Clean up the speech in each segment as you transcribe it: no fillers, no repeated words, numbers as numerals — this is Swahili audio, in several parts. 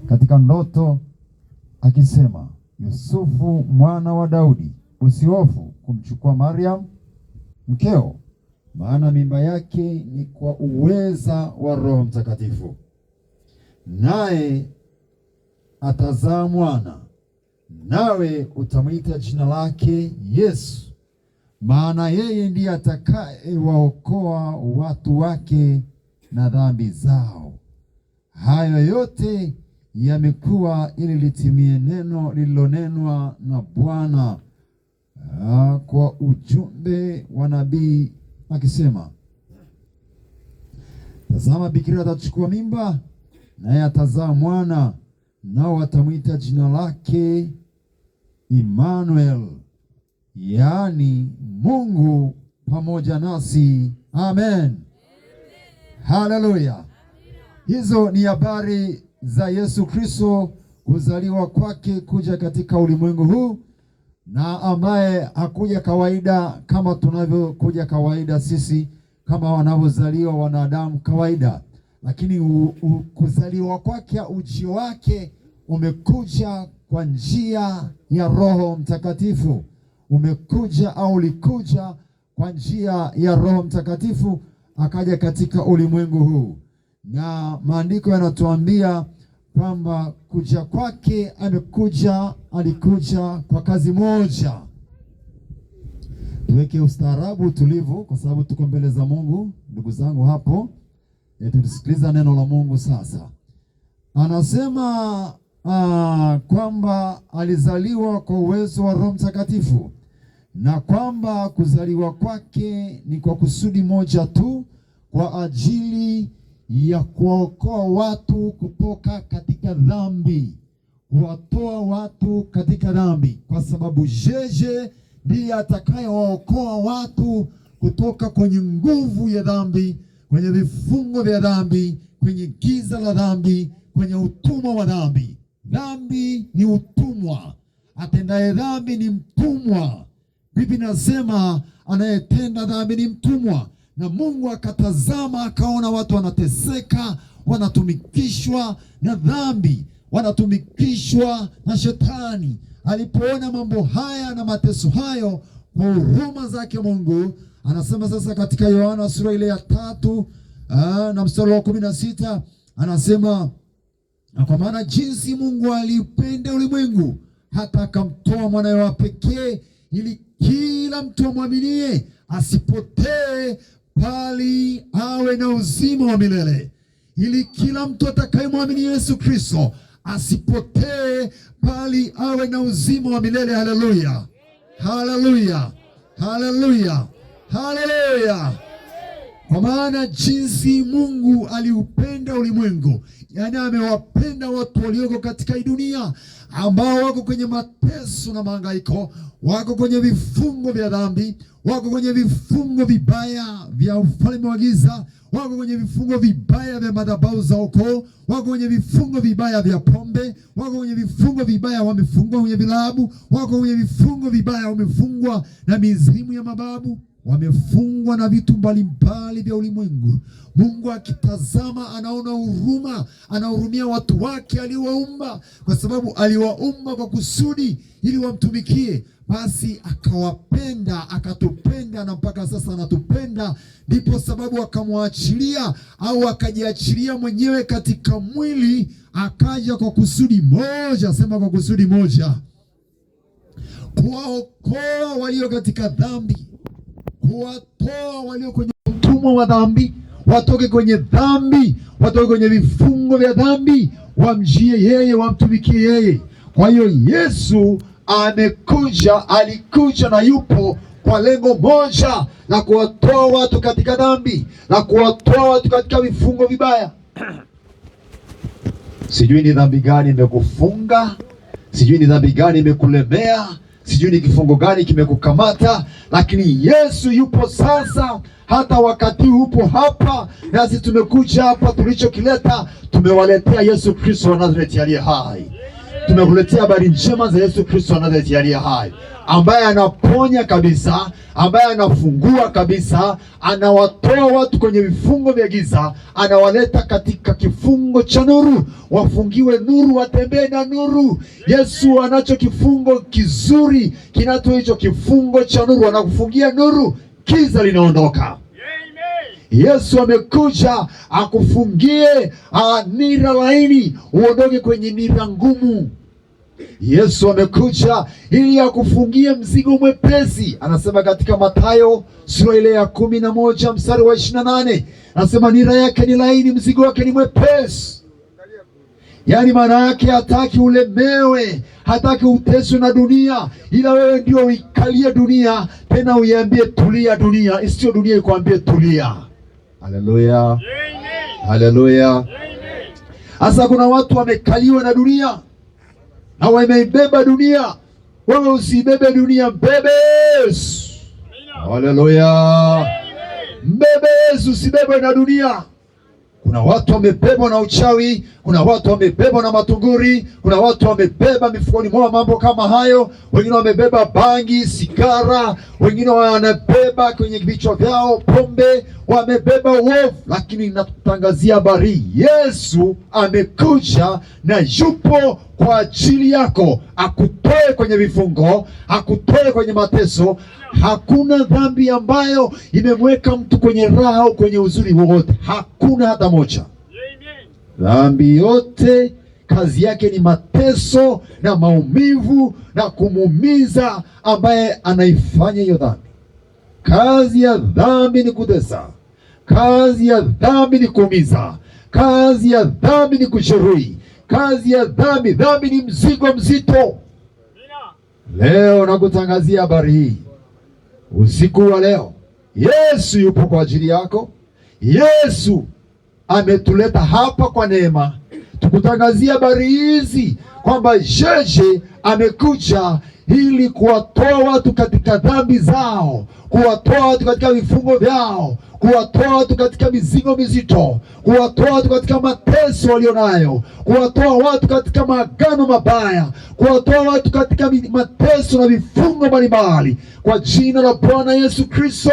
katika ndoto akisema, Yusufu mwana wa Daudi, usihofu kumchukua Mariam mkeo, maana mimba yake ni kwa uweza wa Roho Mtakatifu, naye atazaa mwana, nawe utamwita jina lake Yesu, maana yeye ndiye atakayewaokoa watu wake na dhambi zao. Hayo yote yamekuwa ili litimie neno lililonenwa na Bwana kwa ujumbe wa nabii akisema, tazama, bikira atachukua mimba, naye atazaa mwana, nao watamwita jina lake Immanuel, yaani Mungu pamoja nasi. Amen. Haleluya. Hizo ni habari za Yesu Kristo, kuzaliwa kwake, kuja katika ulimwengu huu, na ambaye hakuja kawaida kama tunavyokuja kawaida sisi kama wanavyozaliwa wanadamu kawaida, lakini kuzaliwa kwake, ujio wake umekuja kwa njia ya Roho Mtakatifu. Umekuja au ulikuja kwa njia ya Roho Mtakatifu, akaja katika ulimwengu huu, na maandiko yanatuambia kwamba kuja kwake alikuja kwa kazi moja. Tuweke ustaarabu, utulivu, kwa sababu tuko mbele za Mungu, ndugu zangu hapo. Tusikiliza neno la Mungu sasa. Anasema kwamba alizaliwa kwa uwezo wa Roho Mtakatifu, na kwamba kuzaliwa kwake ni kwa kusudi moja tu, kwa ajili ya kuwaokoa watu kutoka katika dhambi, kuwatoa watu katika dhambi, kwa sababu yeye ndiye atakayewaokoa watu kutoka kwenye nguvu ya dhambi, kwenye vifungo vya dhambi, kwenye giza la dhambi, kwenye utumwa wa dhambi. Dhambi ni utumwa, atendaye dhambi ni mtumwa. Biblia inasema anayetenda dhambi ni mtumwa. Na Mungu akatazama, akaona watu wanateseka, wanatumikishwa na dhambi, wanatumikishwa na shetani. Alipoona mambo haya na mateso hayo, kwa huruma zake Mungu anasema sasa katika Yohana sura ile ya 3 na mstari wa 16, anasema, kwa maana jinsi Mungu alipenda ulimwengu hata akamtoa mwanawe wa pekee, ili kila mtu amwaminie asipotee, bali awe na uzima wa milele. Ili kila mtu atakayemwamini Yesu Kristo asipotee, bali awe na uzima wa milele. Haleluya, haleluya, haleluya, haleluya. Kwa maana jinsi Mungu aliupenda ulimwengu, yaani amewapenda watu walioko katika hii dunia, ambao wako kwenye mateso na mahangaiko, wako kwenye vifungo vya dhambi, wako kwenye vifungo vibaya vya ufalme wa giza, wako kwenye vifungo vibaya vya madhabahu za ukoo, wako kwenye vifungo vibaya vya pombe, wako kwenye vifungo vibaya, wamefungwa kwenye vilabu, wako kwenye vifungo vibaya, wamefungwa na mizimu ya mababu, wamefungwa na vitu mbalimbali vya ulimwengu. Mungu akitazama anaona huruma, anahurumia watu wake aliowaumba, kwa sababu aliwaumba kwa kusudi ili wamtumikie. Basi akawapenda, akatupenda, na mpaka sasa anatupenda. Ndipo sababu akamwachilia au akajiachilia mwenyewe katika mwili, akaja kwa kusudi moja. Sema kwa kusudi moja, kuwaokoa walio katika dhambi, kuwatoa walio kwenye utumwa wa dhambi, watoke kwenye dhambi, watoke kwenye vifungo vya dhambi, wamjie yeye, wamtumikie yeye. Kwa hiyo Yesu alikuja na yupo kwa lengo moja, la kuwatoa watu katika dhambi, la kuwatoa watu katika vifungo vibaya. Sijui ni dhambi gani imekufunga, sijui ni dhambi gani imekulemea, sijui ni kifungo gani kimekukamata, lakini Yesu yupo sasa. Hata wakati upo hapa, nasi tumekuja hapa, tulichokileta tumewaletea Yesu Kristo wa Nazareti aliye hai. tumekuletea habari njema za Yesu Kristo wa Nazareti aliye hai, ambaye anaponya kabisa, ambaye anafungua kabisa, anawatoa watu kwenye vifungo vya giza, anawaleta katika kifungo cha nuru, wafungiwe nuru, watembee na nuru. Yesu anacho kifungo kizuri kinachoitwa kifungo cha nuru, anakufungia nuru, giza linaondoka. Yesu amekuja akufungie nira laini, uondoke kwenye nira ngumu. Yesu amekuja ili akufungie mzigo mwepesi. Anasema katika Mathayo sura ile ya 11 mstari wa 28, anasema nira yake ni laini, mzigo wake ni mwepesi. Yaani maana yake hataki ulemewe, hataki uteswe na dunia, ila wewe ndio uikalie dunia, tena uiambie tulia dunia, isiyo dunia ikwambie tulia. Haleluya, haleluya. Sasa kuna watu wamekaliwa na dunia na wameibeba dunia. Wewe usibebe dunia, mbebe Yesu. Haleluya, mbebe Yesu, usibebe na dunia. Kuna watu wamebebwa na uchawi, kuna watu wamebebwa na matunguri, kuna watu wamebeba mifukoni mwao mambo kama hayo. Wengine wamebeba bangi, sigara, wengine wanabeba kwenye vichwa vyao pombe, wamebeba uovu. Lakini nakutangazia habari, Yesu amekuja na yupo kwa ajili yako, akutoe kwenye vifungo, akutoe kwenye mateso. Hakuna dhambi ambayo imemweka mtu kwenye raha au kwenye uzuri wowote, hakuna hata moja. Dhambi yote kazi yake ni mateso na maumivu na kumuumiza ambaye anaifanya hiyo dhambi. Kazi ya dhambi ni kutesa, kazi ya dhambi ni kuumiza, kazi ya dhambi ni kujeruhi, kazi ya dhambi ni mzigo mzito. Leo nakutangazia habari hii usiku wa leo. Yesu yupo kwa ajili yako. Yesu ametuleta hapa kwa neema, tukutangazia habari hizi kwamba yeye amekuja ili kuwatoa watu katika dhambi zao, kuwatoa watu katika vifungo vyao, kuwatoa watu katika mizigo mizito, kuwatoa watu katika mateso walionayo, kuwatoa watu katika maagano mabaya, kuwatoa watu katika mateso na vifungo mbalimbali. Kwa jina la Bwana Yesu Kristo,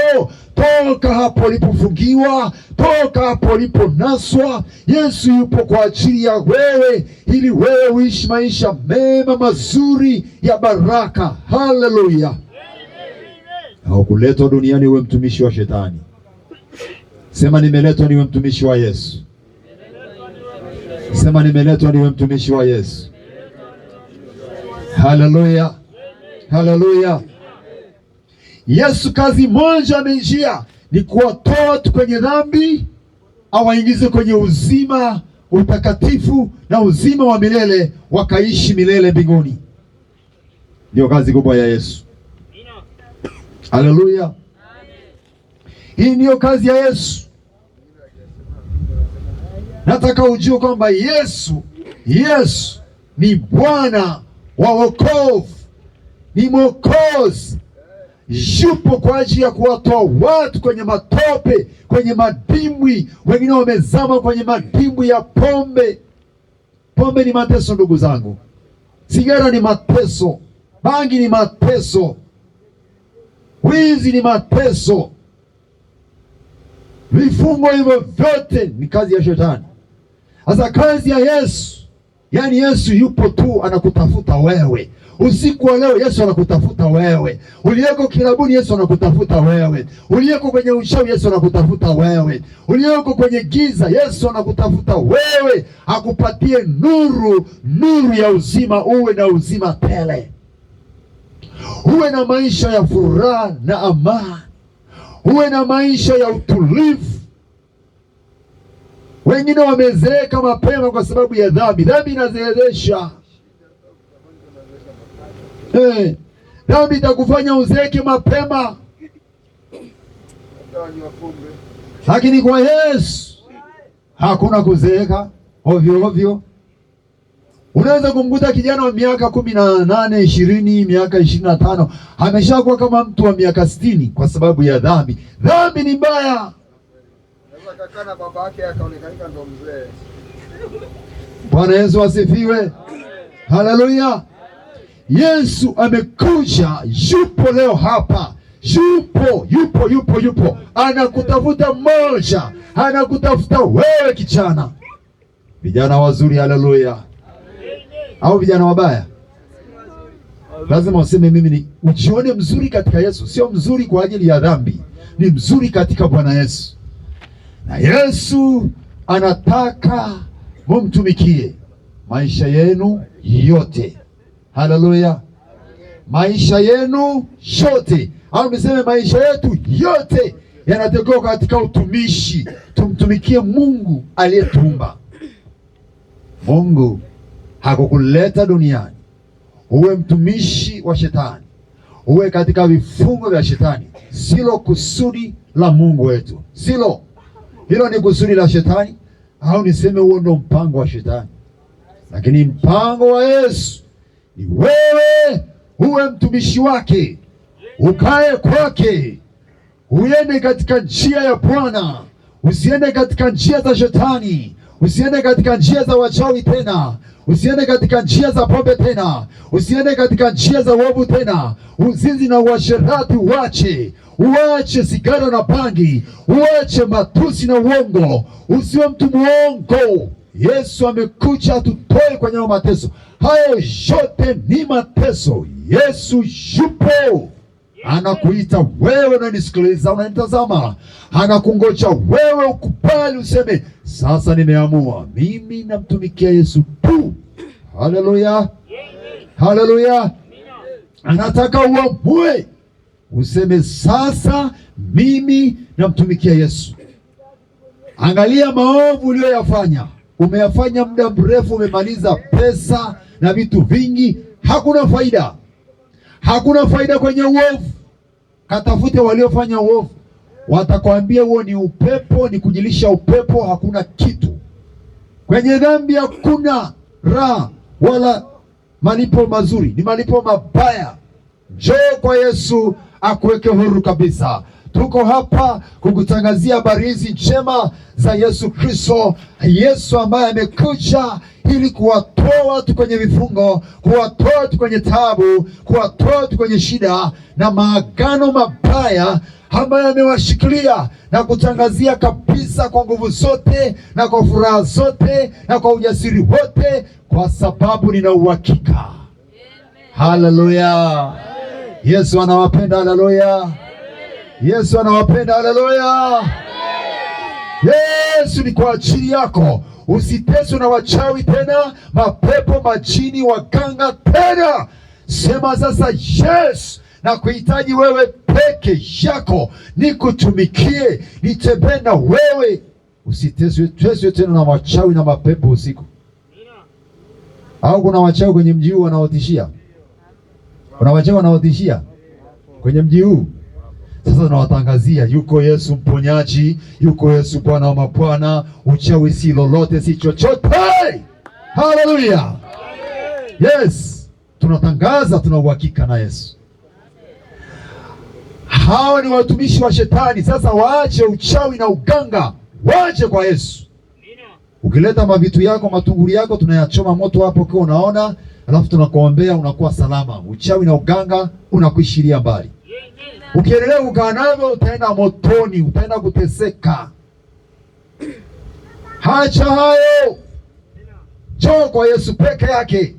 toka hapo ulipofungiwa, toka hapo uliponaswa. Yesu yupo kwa ajili ya wewe, ili wewe uishi maisha mema mazuri ya baraka. Haleluya. Haukuletwa duniani uwe mtumishi wa shetani. Sema nimeletwa niwe mtumishi wa Yesu. Sema nimeletwa niwe mtumishi wa Yesu. Haleluya, haleluya. Yesu kazi moja amejia, ni kuwatoa watu kwenye dhambi, awaingize kwenye uzima, utakatifu na uzima wa milele, wakaishi milele mbinguni. Ndio kazi kubwa ya Yesu. Haleluya. Hii ndiyo kazi ya Yesu. Nataka ujue kwamba Yesu ni Bwana wa wokovu, ni Mwokozi. Yupo kwa ajili ya kuwatoa watu kwenye matope, kwenye madimbwi. Wengine wamezama kwenye madimbwi ya pombe. Pombe ni mateso ndugu zangu. Sigara ni mateso. Bangi ni mateso. Wizi ni mateso. Vifungo hivyo vyote ni kazi ya shetani. Sasa kazi ya Yesu, yaani Yesu yupo tu anakutafuta wewe. Usiku wa leo Yesu anakutafuta wewe. Uliyeko kilabuni Yesu anakutafuta wewe. Uliyeko kwenye uchawi Yesu anakutafuta wewe. Uliyeko kwenye giza Yesu anakutafuta wewe, akupatie nuru, nuru ya uzima, uwe na uzima tele. Uwe na maisha ya furaha na amani. Uwe na maisha ya utulivu. Wengine wamezeeka mapema kwa sababu ya dhambi. Dhambi inazeezesha. Dhambi itakufanya uzeeke mapema. Lakini kwa Yesu hakuna kuzeeka ovyo ovyo. Unaweza kumkuta kijana wa miaka 18, 20, miaka 25 ameshakuwa kama mtu wa miaka 60 kwa sababu ya dhambi. Dhambi ni mbaya. Kakana baba yake akaonekana ndo mzee. Bwana Yesu asifiwe. Haleluya! Yesu amekuja, yupo leo hapa, yupo, anakutafuta mmoja, anakutafuta wewe kijana. Vijana wazuri, haleluya, au vijana wabaya? Lazima useme mimi ni ujione mzuri katika Yesu, sio mzuri kwa ajili ya dhambi, ni mzuri katika Bwana Yesu. Na Yesu anataka mumtumikie maisha yenu yote. Haleluya, maisha yenu yote, au niseme maisha yetu yote yanatakiwa katika utumishi. Tumtumikie Mungu aliyetuumba. Mungu hakukuleta duniani uwe mtumishi wa shetani, uwe katika vifungo vya shetani. Silo kusudi la Mungu wetu, silo hilo. Ni kusudi la shetani, au niseme huo ndo mpango wa shetani. Lakini mpango wa Yesu ni wewe uwe mtumishi wake, ukae kwake, uende katika njia ya Bwana, usiende katika njia za shetani, usiende katika njia za wachawi tena, usiende katika njia za pombe tena, usiende katika njia za uovu tena. Uzinzi na uasherati uache sigara na bangi, uache matusi na uongo, usiwe mtu muongo. Yesu amekuja atutoe kwenye mateso. Hayo yote ni mateso. Yesu yupo, anakuita wewe, unanisikiliza, unanitazama, anakungoja wewe ukubali, useme sasa nimeamua, mimi namtumikia Yesu tu. Haleluya, haleluya. Anataka uamue, useme sasa mimi namtumikia Yesu. Angalia maovu uliyoyafanya, umeyafanya muda mrefu, umemaliza pesa na vitu vingi, hakuna faida, hakuna faida kwenye uovu. Katafute waliofanya uovu, watakwambia huo ni upepo, ni kujilisha upepo, hakuna kitu. Kwenye dhambi hakuna raha wala malipo mazuri, ni malipo mabaya. Njoo kwa Yesu akuweke huru kabisa. Tuko hapa kukutangazia habari hizi njema za Yesu Kristo, Yesu ambaye amekuja ili kuwatoa watu kwenye vifungo, kuwatoa watu kwenye taabu, kuwatoa watu kwenye shida na maagano mabaya ambayo amewashikilia, na kutangazia kabisa kwa nguvu zote na kwa furaha zote na kwa ujasiri wote, kwa sababu nina uhakika. Haleluya, Yesu anawapenda. Haleluya, Yesu anawapenda. Haleluya, Yesu ni kwa ajili yako. Usiteswe na wachawi tena, mapepo, majini, waganga tena. Sema sasa, yes, na kuhitaji wewe peke yako, nikutumikie, nitembee na wewe. Usiteswe tena na wachawi na mapepo usiku. Au kuna wachawi kwenye mji huu wanaotishia? Kuna wachawi wanaotishia kwenye mji huu? Sasa nawatangazia, yuko Yesu mponyaji, yuko Yesu Bwana wa mabwana. Uchawi si lolote, si chochote. Haleluya, yes, tunatangaza, tuna uhakika na Yesu. Hao ni watumishi wa shetani. Sasa waache uchawi na uganga, waache kwa Yesu. Ukileta mavitu yako, matunguri yako, tunayachoma moto hapo kwa unaona, alafu tunakuombea, unakuwa salama. Uchawi na uganga unakuishiria mbali. Ukiendelea kukaa navyo utaenda motoni, utaenda kuteseka. Hacha hayo, njoo kwa Yesu peke yake,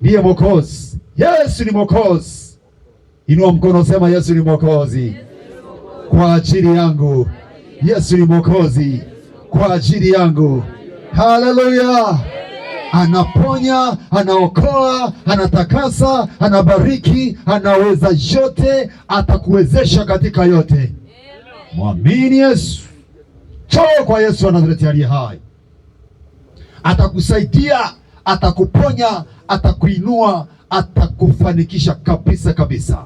ndiye Mwokozi. Yesu ni Mwokozi. Inua mkono, sema Yesu ni Mwokozi kwa ajili yangu. Yesu ni Mwokozi kwa ajili yangu. Haleluya. Anaponya, anaokoa, anatakasa, anabariki, anaweza yote, atakuwezesha katika yote. Mwamini Yesu. Njoo kwa Yesu wa Nazareti aliye hai. Atakusaidia, atakuponya, atakuinua, atakufanikisha kabisa kabisa.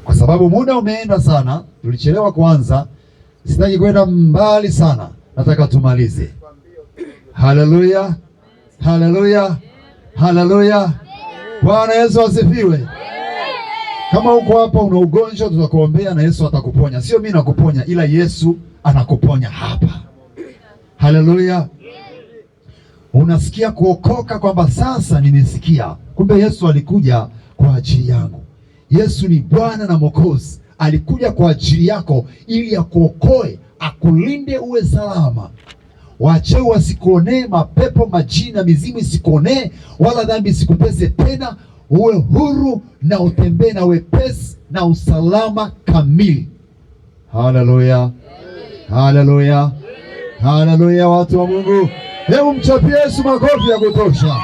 Kwa sababu muda umeenda sana, tulichelewa kuanza, sitaki kwenda mbali sana, nataka tumalize. Haleluya, haleluya, haleluya. Bwana Yesu asifiwe. Kama uko hapa una ugonjwa, tutakuombea na Yesu atakuponya. Sio mimi nakuponya, ila Yesu anakuponya hapa. Haleluya. Unasikia kuokoka kwamba sasa nimesikia, kumbe Yesu alikuja kwa ajili yangu. Yesu ni Bwana na Mwokozi, alikuja kwa ajili yako ili akuokoe, akulinde uwe salama. Wachawi wasikuonee, mapepo, majini na mizimu isikuonee, wala dhambi isikupese tena. Uwe huru na utembee na wepesi na usalama kamili. Haleluya, haleluya, haleluya, watu wa Mungu. Hebu mchapie Yesu makofi ya kutosha.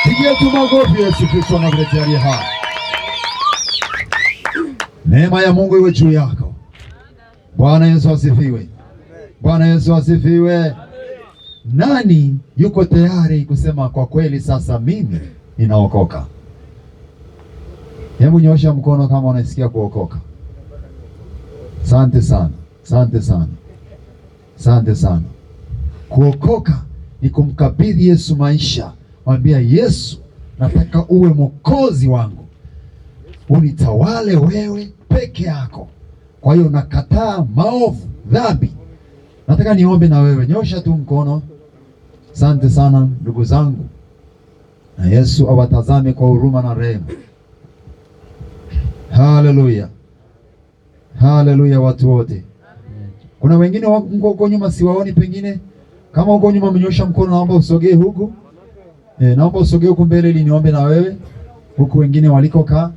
Pigie tu makofi. Yesu Kristo anakuletea hai. Neema ya Mungu iwe juu yako. Bwana Yesu asifiwe. Bwana Yesu asifiwe. Nani yuko tayari kusema kwa kweli sasa mimi ninaokoka? Hebu nyosha mkono kama unasikia kuokoka. Asante sana. Asante sana. Asante sana. Kuokoka ni kumkabidhi Yesu maisha. Mwambia Yesu, nataka uwe mwokozi wangu, unitawale wewe peke yako. Kwa hiyo nakataa maovu, dhambi. Nataka niombe na wewe, nyosha tu mkono. Asante sana ndugu zangu, na Yesu awatazame kwa huruma na rehema. Haleluya, haleluya, watu wote. Kuna wengine huko nyuma siwaoni, pengine kama huko nyuma mnyosha mkono, naomba usogee huku. Naomba usogee huku mbele ili niombe na wewe. Huku wengine walikokaa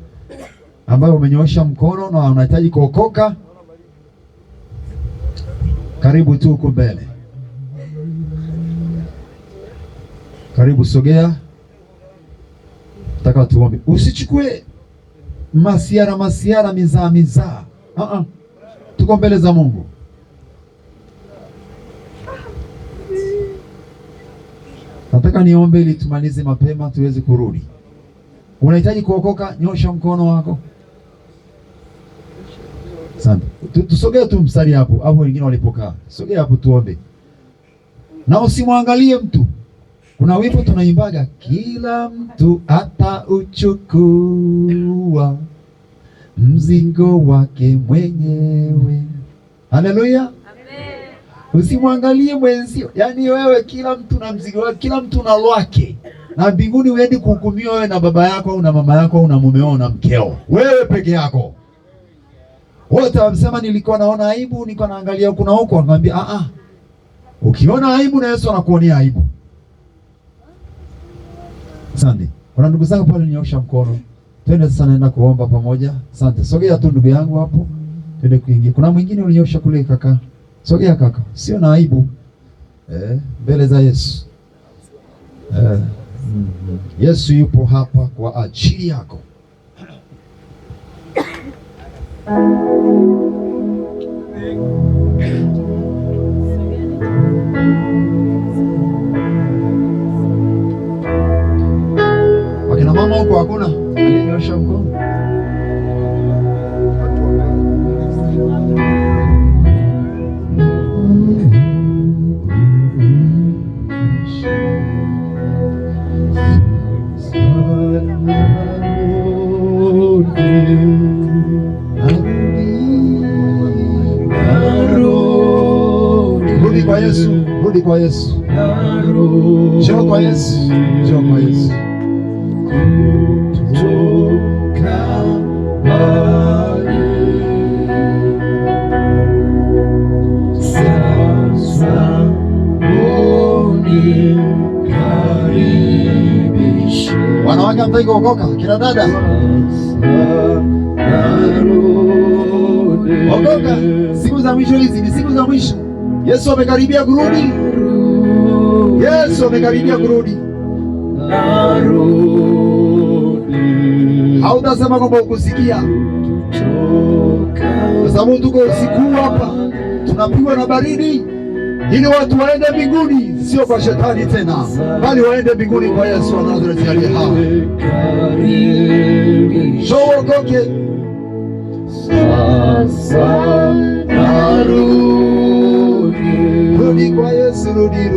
ambao umenyosha mkono na unahitaji kuokoka, karibu tu huku mbele. Karibu, sogea. Nataka tuombe. Usichukue masiara mizaa. Tuko mbele za Mungu. Nataka niombe ili tumalize mapema tuweze kurudi. Unahitaji kuokoka, nyosha mkono wako. Asante. Tusogee tu mstari hapo wengine walipokaa. Sogea hapo tuombe. Na usimwangalie mtu. Kuna wimbo tunaimbaga, kila mtu atauchukua mzigo wake mwenyewe. Haleluya. Amen. Usimwangalie mwenzio. Yaani wewe, kila mtu na mzigo wake, kila mtu na lwake. Na mbinguni uendi kuhukumiwa wewe na baba yako au na mama yako au na mumeo na mkeo. Wewe peke yako. Wote wamsema nilikuwa naona aibu, nilikuwa naangalia huku na huko, akamwambia ukiona aibu na Yesu anakuonea aibu. Asante. Kuna ndugu zangu pale nyosha mkono. Twende sasa, naenda kuomba pamoja. Asante. Sogea tu ndugu yangu hapo. Twende kuingia. Kuna mwingine ulinyosha kule kaka. Sogea kaka. Sio na aibu. Mbele za Yesu. Yesu yupo hapa kwa ajili yako. Wakina mama huko hakuna alinyosha mkono. Rudi kwa Yesu, rudi kwa Yesu. Njoo kwa Yesu, njoo kwa Yesu. Kutoka mbali sasa unikaribishe. Wanawake hamtaki kuokoka, kina dada okoka. Siku za mwisho hizi ni siku za mwisho. Yesu amekaribia kurudi. Yesu amekaribia kurudi. Hautasema kwamba ukusikia, kwa sababu tuko usiku hapa, tunapigwa na baridi ili watu waende mbinguni, sio kwa shetani tena, bali waende mbinguni kwa Yesu wa Nazareti aliye hai. Okoke sasa, rudi kwa Yesu, rudi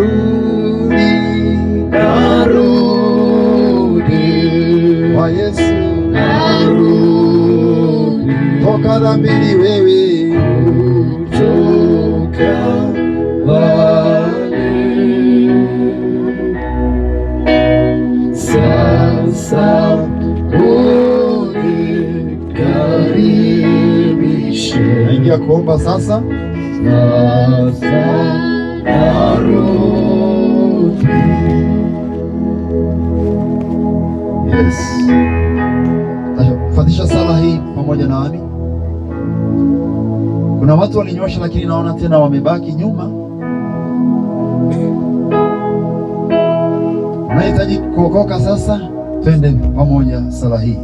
kwa Yesu, toka dhambini wewe, toka mbali. sasa unikaribishe. Naingia kuomba sasa. Sasa narudi. Yes. Fadhisha sala hii pamoja nami. Kuna watu walinyosha, lakini naona tena wamebaki nyuma. Unahitaji kuokoka sasa, twende pamoja sala hii.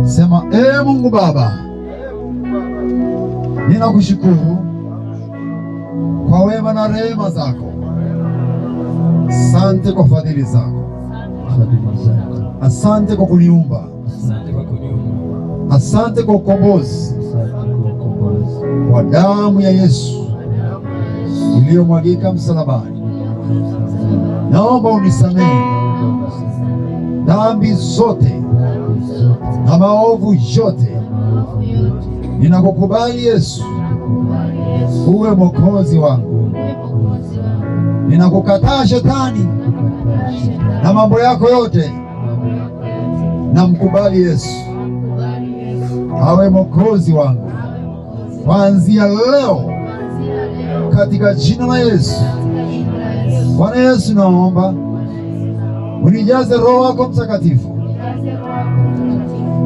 Sema, Ee Mungu Baba, ninakushukuru kwa wema na rehema zako. Asante kwa fadhili zako. Asante kwa kuniumba. Asante kwa ukombozi kwa damu ya Yesu iliyomwagika msalabani. Naomba unisamehe dhambi zote na maovu yote. Ninakukubali Yesu uwe mwokozi wangu. Ninakukataa shetani na mambo yako yote. Namkubali Yesu awe mwokozi wangu kuanzia leo, katika jina la Yesu. Bwana Yesu, naomba unijaze Roho wako Mtakatifu,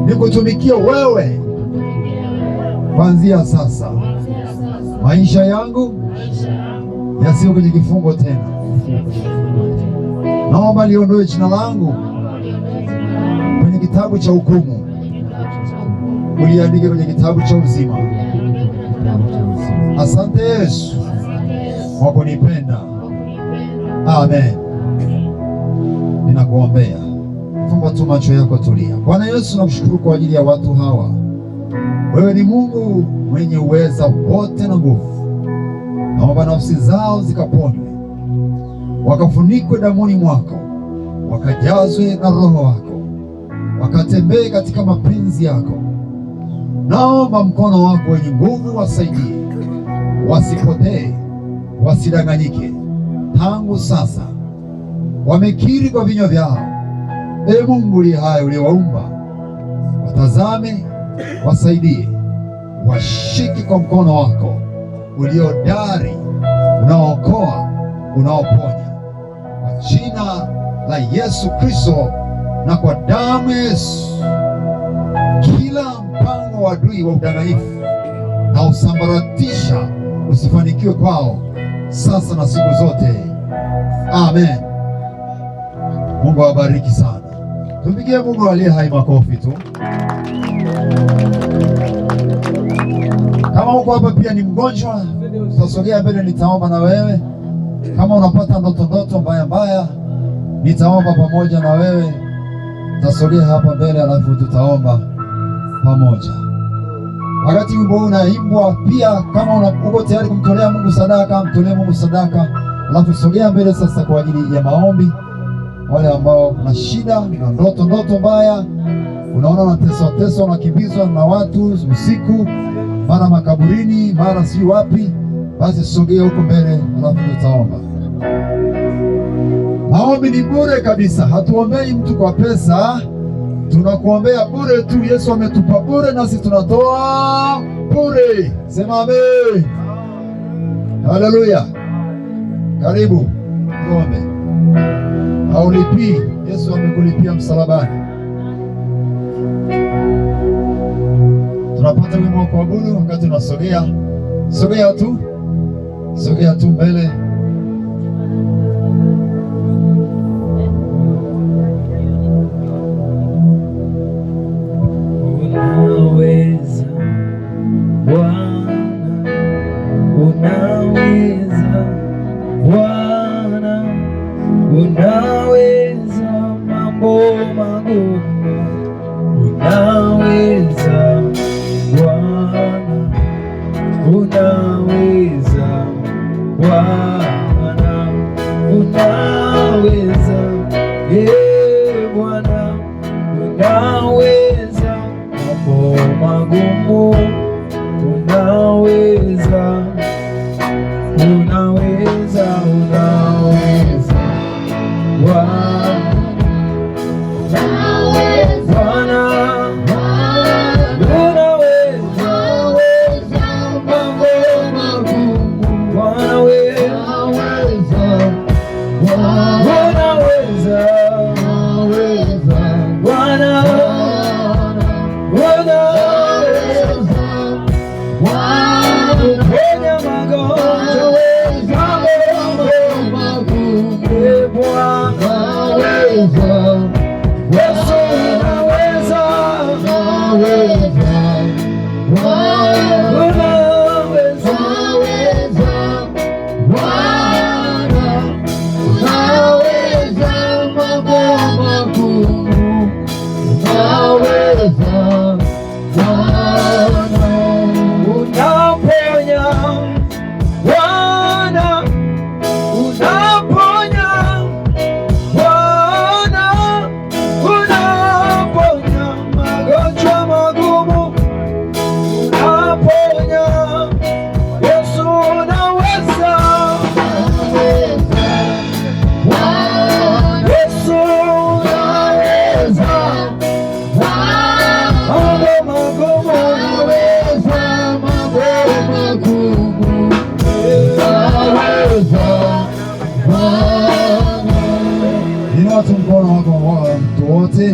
nikutumikie wewe kuanzia sasa. Maisha yangu yasiwe kwenye kifungo tena. Naomba liondoe jina langu kwenye kitabu cha hukumu, uliandike kwenye kitabu cha uzima. Asante Yesu kwa kunipenda. Amen. Ninakuombea. Fumba tu macho yako, tulia. Bwana Yesu, nakushukuru kwa ajili ya watu hawa. Wewe ni Mungu mwenye uweza wote na nguvu. Naomba nafsi zao zikaponywe, wakafunikwe damuni mwako, wakajazwe na Roho wako, wakatembee katika mapenzi yako. Naomba mkono wako wenye nguvu wasaidie, wasipotee, wasidanganyike. Tangu sasa wamekiri kwa vinywa vyao, Ee Mungu uliye hai, uliyewaumba, watazame, wasaidie, washike kwa mkono wako uliodari, unaookoa, unaoponya, kwa jina la Yesu Kristo na kwa damu ya Yesu. Kila mpango wa adui wa udanganyifu na usambaratisha usifanikiwe kwao sasa na siku zote. Amen. Mungu awabariki sana. Tumpigie Mungu aliye hai makofi tu. Kama uko hapa pia ni mgonjwa, utasogea mbele, nitaomba na wewe. Kama unapata ndoto mbaya, nitaomba pamoja na wewe. Utasogea hapa mbele, alafu tutaomba pamoja. Wakati wimbo huu unaimbwa, pia kama uko tayari kumtolea Mungu sadaka, mtolee Mungu sadaka, alafu sogea mbele sasa kwa ajili ya maombi. Wale ambao na shida na ndoto mbaya, unaona unateswa, unakimbizwa na watu usiku, mara makaburini, mara si wapi, basi sogea huko mbele, alafu tutaomba. Maombi ni bure kabisa, hatuombei mtu kwa pesa, tunakuombea bure tu. Yesu ametupa bure, nasi tunatoa bure. Sema amen. Haleluya. Karibu tuombe. Haulipii, Yesu amekulipia msalabani. Tunapata wimbo wa kuabudu wakati tunasogea. Sogea tu mbele. Unaweza Bwana, unaweza Bwana, unaweza mambo magumu, unaweza Bwana, unaweza Bwana, unaweza Bwana, unaweza mambo magumu, unaweza Bwana,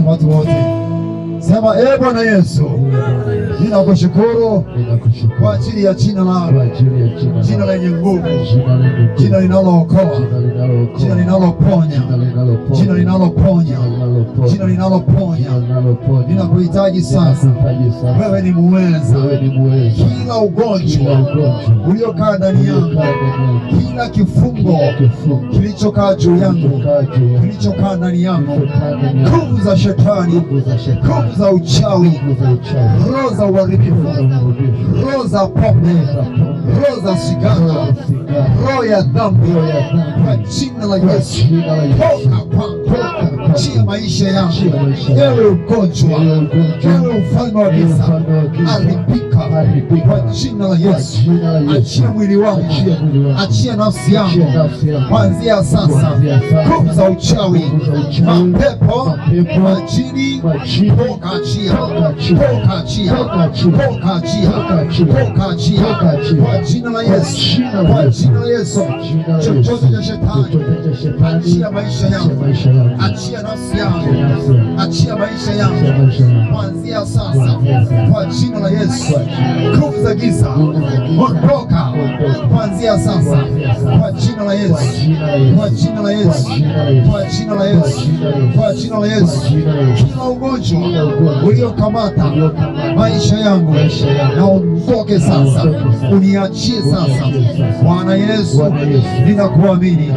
Watu wote sema, Bwana Yesu, ninakushukuru kwa ajili ya jina lako, jina lenye nguvu, jina linalookoa, jina linaloponya, jina linaloponya, jina linaloponya. Ninakuhitaji sasa, wewe ni muweza. Kila ugonjwa uliokaa ndani yangu, kila kifungo kilichokaa juu yangu, kilichokaa ndani yangu, nguvu za shetani, nguvu za uchawi, roho za uharibifu, roho za pombe, roho za sigara, roho ya dhambi, kwa jina la Yesu, toka kwangu, achia maisha yangu. Ewe ugonjwa, ewe ufalme wa giza, haribika kwa jina la Yesu. Achia mwili wangu, achia nafsi yangu kuanzia sasa. Nguvu za uchawi, mapepo, majini, toka, achia, toka, achia, toka, achia, toka, achia kwa jina la Yesu, kwa jina la Yesu. Chochote cha shetani, achia maisha yangu, achia nafsi yangu, achia maisha yangu kuanzia sasa kwa jina la Yesu. Nguvu za giza, ondoka kuanzia sasa kwa jina la Yesu, kwa jina la Yesu, kwa jina la Yesu, kwa jina la Yesu. Kila ugonjwa uliokamata maisha yangu na ondoke sasa, uniachie sasa. Bwana Yesu, ninakuamini,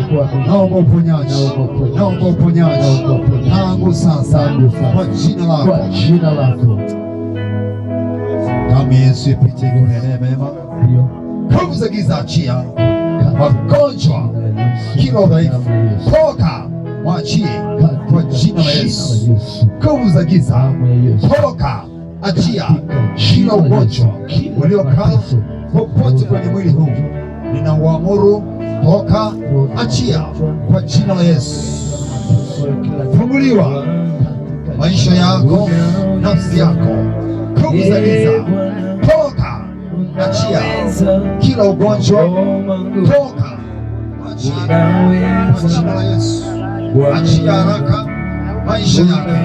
naomba uponyaji, naomba uponyaji tangu sasa kwa jina lako. Damu Yesu ipite kunenea mema. Nguvu za giza achia, magonjwa, kila udhaifu toka, mwachie kwa jina la Yesu. Nguvu za giza toka, achia kila ugonjwa uliokaa popote kwenye mwili huu, ninauamuru toka, achia kwa jina la Yesu. Funguliwa maisha yako, nafsi yako. Nguvu za giza toka, achia kila ugonjwa toka, achia kwa jina la Yesu. Achia haraka maisha yake,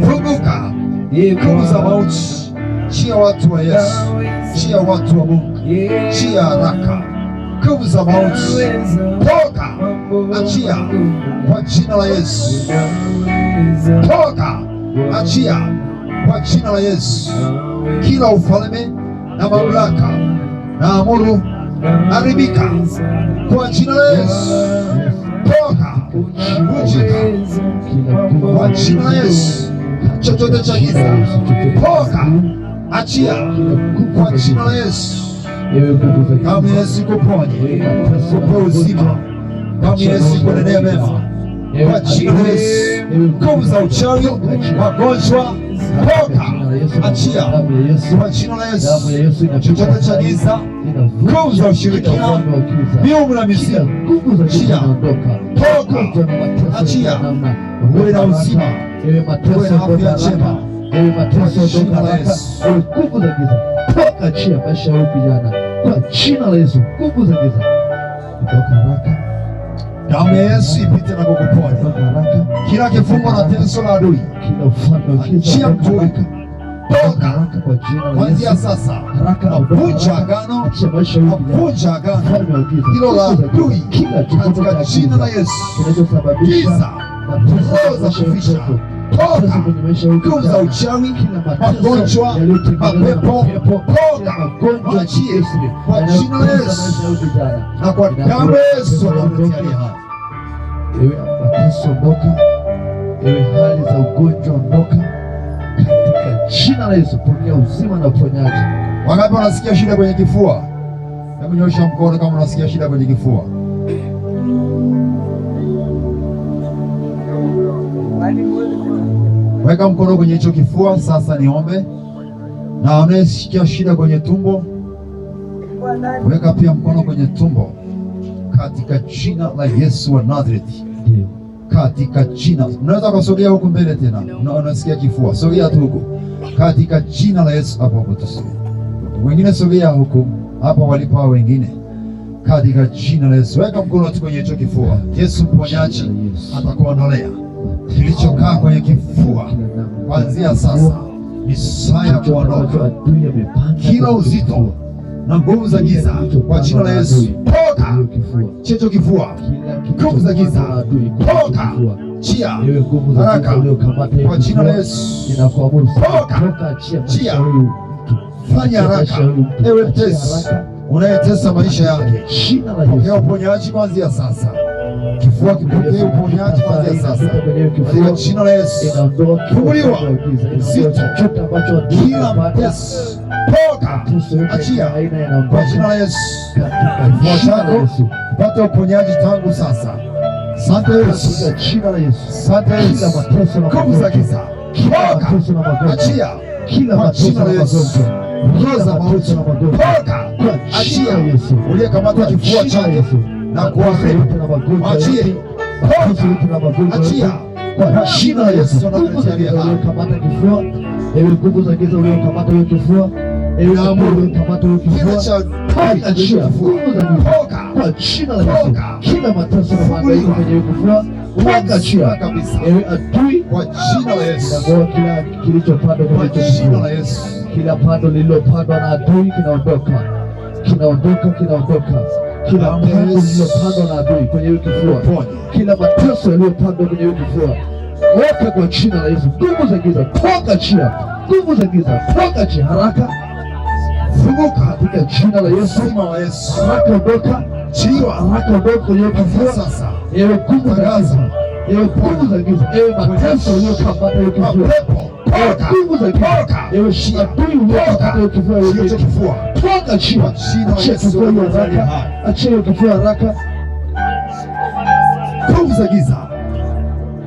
funguka. Nguvu za mauti, chia watu wa Yesu, chia watu wa Mungu, chia haraka. Nguvu za mauti toka, achia kwa jina la Yesu. Toka, achia kwa jina la Yesu. Kila ufalme na mamlaka na amuru, haribika kwa jina la Yesu. Toka, vunjika kwa jina la Yesu. Chochote cha giza toka, achia kwa jina la Yesu. Damu ya Yesu kuponye, kupe uzima. Damu ya Yesu kunenea mema kwa jina la Yesu. Nguvu za uchawi, magonjwa, toka, achia kwa jina la Yesu. Chochote cha giza, nguvu za ushirikina, miungu na mizimu, achia, toka, achia, uwe na uzima, uwe na afya njema. Ewe mateso ondoka haraka, ewe nguvu za giza toka, achia maisha ya kijana kwa jina la Yesu. Nguvu za giza ondoka haraka, damu ya Yesu ipite na kukuponya kila kifungo na teso la adui, kila ufalme wa giza achia mtu, toka haraka kwa jina la Yesu. kuanzia sasa vunja agano, achia maisha ya kijana, vunja agano ufalme wa giza, hilo la adui katika jina la Yesu. kinachosababisha roho za kufisha, toka, nguvu za uchawi, magonjwa, mapepo, toka, achie kwa jina la Yesu na kwa damu ya Yesu. Ewe mateso ondoka, ewe hali za ugonjwa ondoka katika jina la Yesu. Pokea uzima na uponyaji. Wangapi wanasikia shida kwenye kifua? Hebu nyosha mkono kama unasikia shida kwenye kifua. Weka mkono kwenye hicho kifua sasa, niombe. Na unayesikia shida kwenye tumbo, weka pia mkono kwenye tumbo katika jina la Yesu wa Nazareti. Katika jina, unaweza kusogea huku mbele tena. Unasikia kifua, sogea tu huku katika jina la Yesu. Hapo tusogee, wengine sogea huku hapo walipo hao wengine, katika jina la Yesu. Weka mkono tu kwenye hicho kifua. Yesu mponyaji atakuondolea kilichokaa kwenye kifua kuanzia sasa. Ni saa ya kuondoka kila uzito na nguvu za giza kwa jina la Yesu. Toka checho kifua, nguvu za giza toka, chia haraka kwa jina la Yesu. Toka, chia, fanya haraka. Ewe mtesi unayetesa maisha yake, pokea uponyaji kuanzia sasa. Kifua kipokee uponyaji kuanzia sasa katika jina la Yesu. Funguliwa uzito, kila mtesi toka, achia kwa jina la Yesu. Kifua chako pate uponyaji tangu sasa. Asante Yesu, asante Yesu. Nguvu za giza toka, achia kwa jina la Yesu. Roho za mauti toka, achia uliyekamata kifua chake na kuharibu, achie, toka, achia kwa jina la Yesu. Kamata kifua, ewe nguvu za giza uliokamata hiyo kifua, ewe amuru uliokamata hiyo kifua, achia nguvu za giza kwa jina la Yesu. Kila mateso na mahangaiko kwenye hiyo kifua toka, achia ewe adui kwa jina la Yesu. Ngoa kila kilichopandwa kwenye hiyo kifua, kila pando lililopandwa na adui kinaondoka, kinaondoka, kinaondoka. Kila pando lililopandwa na adui kwenye hiyo kifua, kila mateso yaliyopandwa kwenye hiyo kifua, wote kwa jina la Yesu. Nguvu za giza toka, chia, nguvu za giza toka, chia haraka, funguka katika jina la Yesu. Haraka ondoka, chia haraka, ondoka kwenye hiyo kifua sasa. Ewe nguvu za giza, ewe nguvu za giza, ewe mateso yaliyokamata hiyo kifua, nguvu za giza, ewe adui uliokamata hiyo kifua, toka, chia, achia kifua hiyo haraka, achia hiyo kifua haraka. Nguvu za giza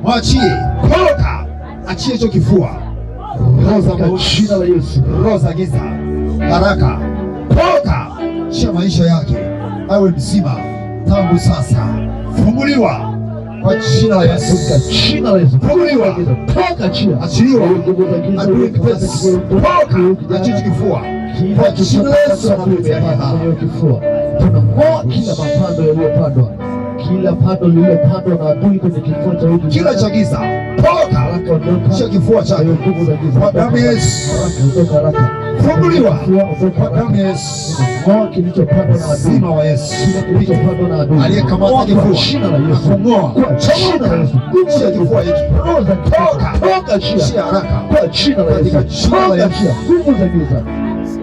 mwachie, toka, achia hicho kifua. Roho za jina la Yesu, roho za giza haraka toka, achia maisha yake awe mzima tangu sasa. Funguliwa kwa jina la Yesu, jina la Yesu. Funguliwa, toka, achia, achiliwa adui kipesi, toka, achia kifua kwa jina la Yesu. Tunang'oa kila mapando yaliyopandwa, kila pando lililopandwa na adui kwenye kifua cha huyu, kila cha giza toka, achia kifua chake kwa damu ya Yesu. Funguliwa kwa damu ya Yesu. Ng'oa kilichopandwa na adui, uzima wa Yesu, kila kilichopandwa na adui aliyekamata kifua jina la Yesu, kung'oa kwa jina la Yesu. achia kifua hiki, Toka, achia haraka kwa jina la Yesu. Achia nguvu za giza.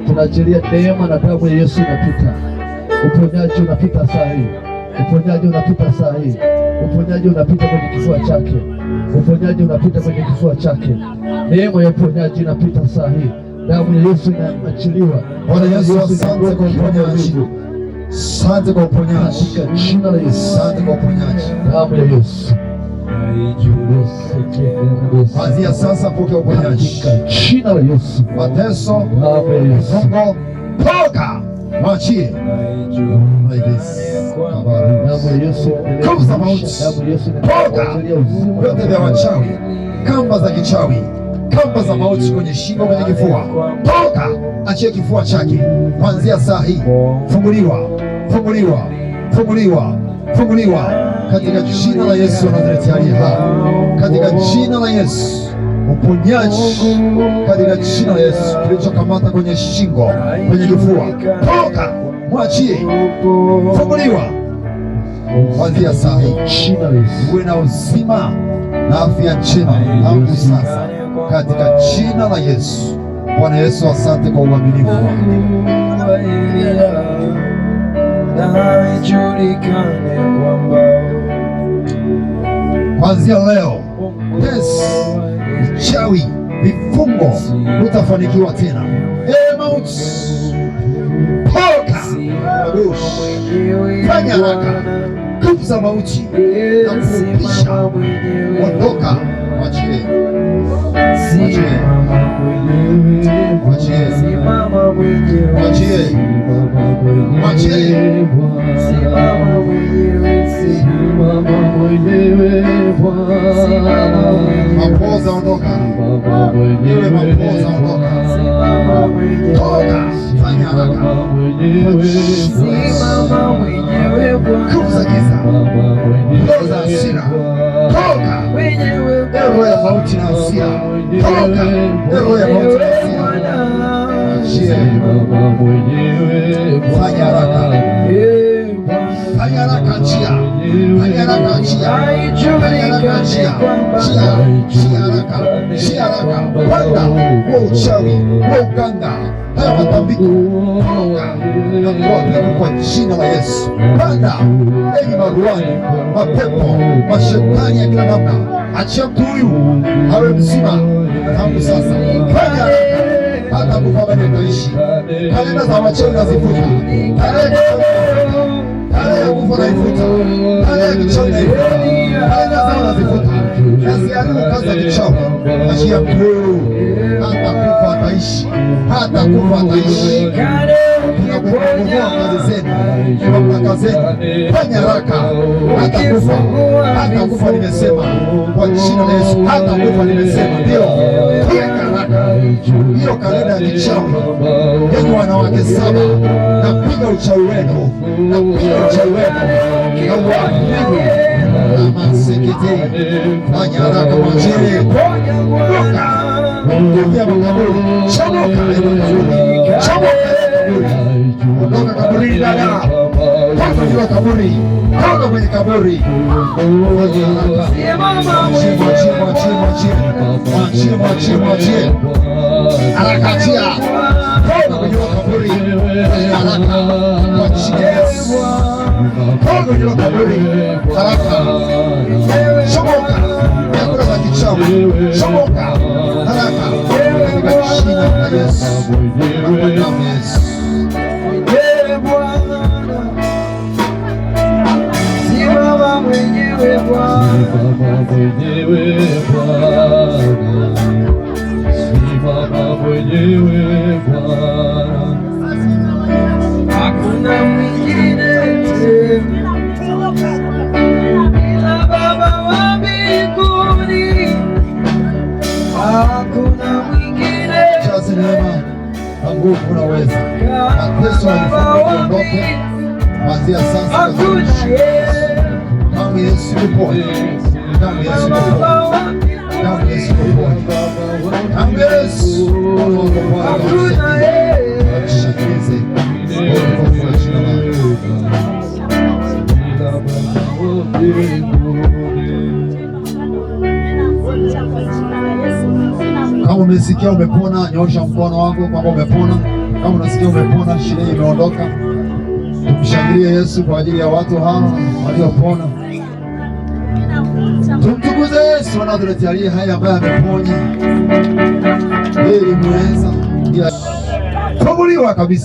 Tunaachilia neema na damu ya Yesu inapita. Uponyaji unapita saa hii, uponyaji unapita saa hii, uponyaji unapita kwenye kifua chake, uponyaji unapita kwenye kifua chake. Neema ya uponyaji inapita saa hii, damu ya Yesu inaachiliwa. Bwana Yesu, asante kwa uponyaji, asante kwa uponyaji, katika jina la Yesu, asante kwa uponyaji, damu ya Yesu. Kuanzia sasa pokea uponyaji. Jina la Yesu. Mateso, Mungu, toka, mwachie. Nguvu za mauti, toka. Vyote vya wachawi, kamba za kichawi, kamba za mauti kwenye shingo, kwenye kifua, toka. Achie kifua chake kuanzia saa hii. Funguliwa, funguliwa, funguliwa, funguliwa katika jina la Yesu Nazareti aliye hai. Katika jina la Yesu, uponyaji katika jina la Yesu. Kilichokamata kwenye shingo, kwenye kifua, toka, mwachie. Funguliwa kuanzia saa hii. Uwe na uzima na afya njema tangu sasa katika jina la Yesu. Bwana Yesu, asante kwa uaminifu wako. Kuanzia leo, uchawi, vifungo utafanikiwa tena. Mauti, toka, fanya haraka. Nguvu za mauti na kurudisha, ondoka, mwachie, mwachie, mwachie, mwachie, mapoza ondoka, iwe mapoza ondoka, toka, fanya haraka. Nguvu za giza, nguvu za hasira, toka. Roho ya mauti na hasira, toka. Roho ya mauti na hasira, achie. Fanya haraka, fanya haraka, achia. Fanya haraka, achia. Fanya haraka, achia. Achia haraka, achia haraka. Panda huo uchawi, huo uganga, haya matambiko, toka na kuondoka kwa jina la Yesu. Panda enyi maruani, mapepo, mashetani ya kila namna, achia mtu huyu awe mzima tangu sasa. Fanya haraka, hata kufa bado utaishi. Kalenda za wachawi nazifuta, tarehe ya kufa naifuta, tarehe ya kichawi naifuta, kalenda zao nazifuta, naziharibu kazi za kichawi. Achia mtu huyu, hata kufa ataishi, hata kufa ataishi. Tunakukomboa kazi zenu, mamlaka zenu, fanya haraka. Hata kufa, hata kufa nimesema kwa jina la Yesu, hata kufa nimesema, ndio piga haraka hiyo kalenda ya kichawi yenye wanawake 7. Napiga uchawi wenu, napiga uchawi wenu na uharibifu na masekete. Fanya haraka, mwachie, toka. Kumbia makaburi, chomoka makaburi, chomoka makaburi, ondoka kaburi dada, toka kwenye kaburi, toka kwenye kaburi. Fanya haraka, mwachie, haraka, achia, toka kwenye kaburi, fanya haraka, mwachie, toka kwenye kaburi, haraka, chomoka, vyakula vya kichawi, chomoka haraka katika jina la Yesu. Simama mwenyewe Bwana, simama mwenyewe Bwana, hakuna mwingine tena ila Baba wa mbinguni, hakuna mwingine. Jaza neema na nguvu, unaweza. Mateso yaliondoke kuanzia sasa. Damu ya Yesu iponye, damu ya Yesu iponye, damu ya Yesu iponye, damu ya Yesu iponye. Shikilize kwa jina la Yesu. Kama umesikia umepona, nyosha mkono wako kwamba umepona. Kama unasikia umepona, shida imeondoka. Tumshangilie Yesu kwa ajili ya watu hawa waliopona. Tumtukuze Yesu anayetuletea aliye hai, ambaye ameponya. Yeye ni mweza. Funguliwa kabisa.